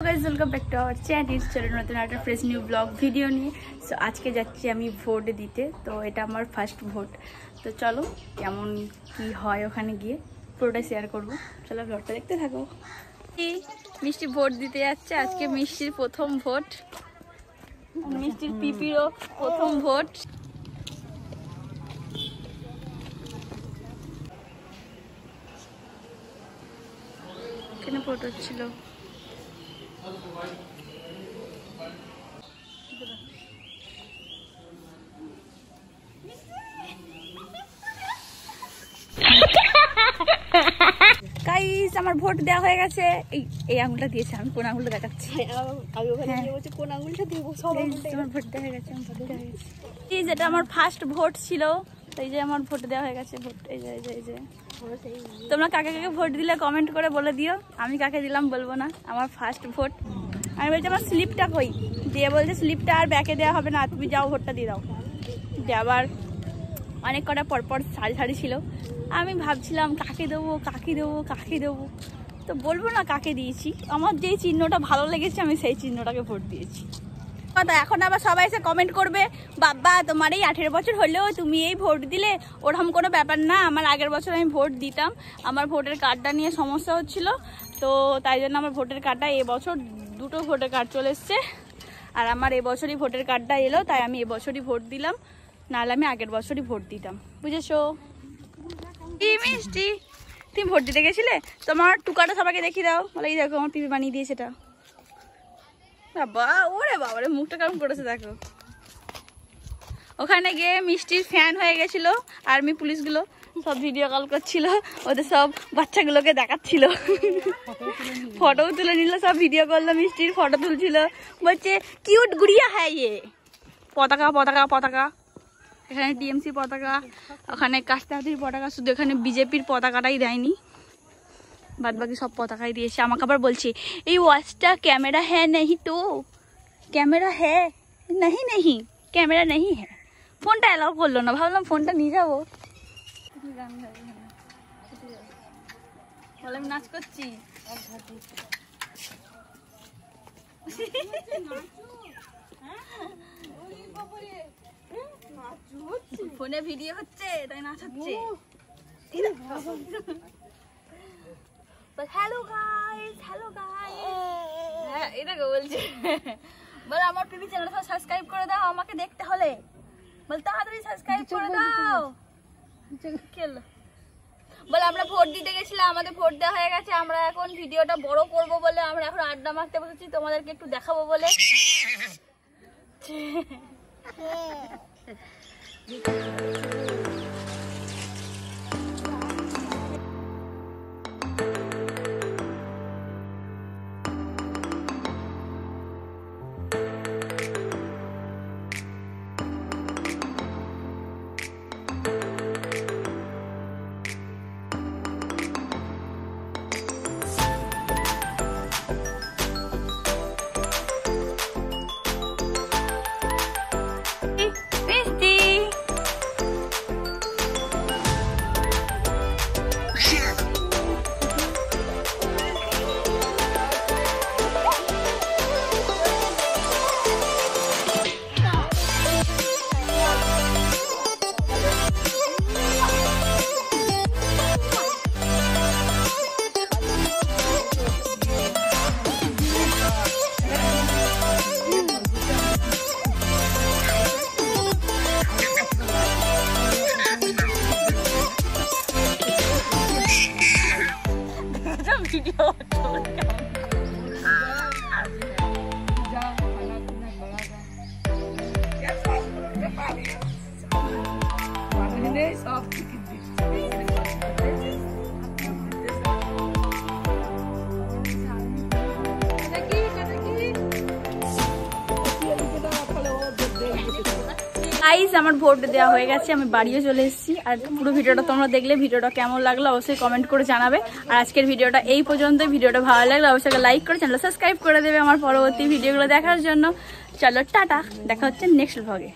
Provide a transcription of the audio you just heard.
Guys welcome back to our channel. चलो नतून একটা फ्रेश নিউ ব্লগ ভিডিও নিয়ে। সো আজকে যাচ্ছি আমি ভোট দিতে, তো এটা আমার ফার্স্ট ভোট। তো চলো কেমন কি হয় ওখানে গিয়ে পুরোটা শেয়ার করব। চলো ব্লগটা দেখতে থাকো। মিষ্টি ভোট দিতে যাচ্ছে, আজকে মিষ্টির প্রথম ভোট, মিষ্টির পিপিরও প্রথম ভোট। এখানে ভোট হচ্ছিল। গাইস আমার ভোট দেওয়া হয়ে গেছে। এই আঙুলটা দিয়েছে, আমি কোন আঙুলটা দেখাচ্ছি। আমি ওখানে গিয়ে বলছি কোন আঙুলটা দেব, সব আঙুলটা আমার ভোট দেওয়া হয়ে গেছে। আমার ভোট দেওয়া হয়ে গেছে। এই যেটা আমার ফার্স্ট ভোট ছিল, তো এই যে আমার ভোট দেওয়া হয়ে গেছে। ভোট এই যে এই যে তোমরা কাকে কাকে ভোট দিলে কমেন্ট করে বলে দিও। আমি কাকে দিলাম বলবো না, আমার ফার্স্ট ভোট। আমি বলছি আমার স্লিপটা কই, দিয়ে বলছে স্লিপটা আর ব্যাকে দেওয়া হবে না, তুমি যাও ভোটটা দিয়ে দাও। দিয়ে আবার অনেক কটা পরপর সারি সারি ছিল। আমি ভাবছিলাম কাকে দেবো কাকে দেবো কাকে দেবো, তো বলবো না কাকে দিয়েছি। আমার যেই চিহ্নটা ভালো লেগেছে আমি সেই চিহ্নটাকে ভোট দিয়েছি। কথা এখন আবার সবাই এসে কমেন্ট করবে, বাবা তোমার এই 18 বছর হলেও তুমি এই ভোট দিলে, ওরকম কোনো ব্যাপার না। আমার আগের বছর আমি ভোট দিতাম, আমার ভোটের কার্ডটা নিয়ে সমস্যা হচ্ছিল, তো তাই জন্য আমার ভোটের কার্ডটা এবছর দুটো ভোটের কার্ড চলে এসছে, আর আমার এবছরই ভোটের কার্ডটা এলো, তাই আমি এবছরই ভোট দিলাম, নাহলে আমি আগের বছরই ভোট দিতাম। বুঝেছো? কি মিষ্টি, তুমি ভোট দিতে গেছিলে? তোমার টুকাটা সবাইকে দেখিয়ে দাও, বলে এই দেখো আমার পিপি বানিয়ে দিয়েছে এটা। বাবা ওরে বাবা রে, মুখটা কেমন করেছে দেখো। ওখানে গিয়ে মিষ্টির ফ্যান হয়ে গেছিল, আর্মি পুলিশগুলো সব ভিডিও কল করছিল, ওদের সব বাচ্চাগুলোকে দেখাচ্ছিল, ফটোও তুলে নিল, সব ভিডিও করলো, মিষ্টির ফটো তুলছিল, বলছে কিউট গুড়িয়া হ্যাঁ ইয়ে। পতাকা পতাকা পতাকা, এখানে টিএমসি পতাকা, ওখানে কাস্তাহাতির পতাকা, শুধু এখানে বিজেপির পতাকাটাই দেয়নি, বাদ বাকি সব পতাকাই দিয়েছে। আমাকে আবার বলছে এই ওয়াচটা ক্যামেরা হ্যাঁ নেই, তো ক্যামেরা হ্যাঁ নেই নেই ক্যামেরা নেই হ্যাঁ। ফোনটা অ্যালাউ করলো না, ভাবলাম ফোনটা নিয়ে যাবো, বলে আমি নাচ করছি। ফোনে ভিডিও হচ্ছে তাই নাচ হচ্ছে। হ্যালো গাইস, হ্যালো গাইস, হ্যাঁ এটাকে বলছে। বলে আমার টিভি চ্যানেলটা সাবস্ক্রাইব করে দাও, আমাকে দেখতে হলে বল তাড়াতাড়ি সাবস্ক্রাইব করে দাও। বলে আমরা ভোট দিতে গেছিলাম, আমাদের ভোট দেওয়া হয়ে গেছে, আমরা এখন ভিডিওটা বড় করব বলে আমরা এখন আড্ডা মারতে বসেছি, তোমাদেরকে একটু দেখাবো বলে। গাইস আমার ভোট দেওয়া হয়ে গেছে, আমি বাড়িও চলে এসেছি। আর পুরো ভিডিওটা তোমরা দেখলে, ভিডিওটা কেমন লাগলো অবশ্যই কমেন্ট করে জানাবে। আর আজকের ভিডিওটা এই পর্যন্ত। ভিডিওটা ভালো লাগলে অবশ্যই লাইক করে চ্যানেলটা সাবস্ক্রাইব করে দেবে আমার পরবর্তী ভিডিওগুলো দেখার জন্য। চলো টাটা, দেখা হচ্ছে নেক্সট ব্লগে।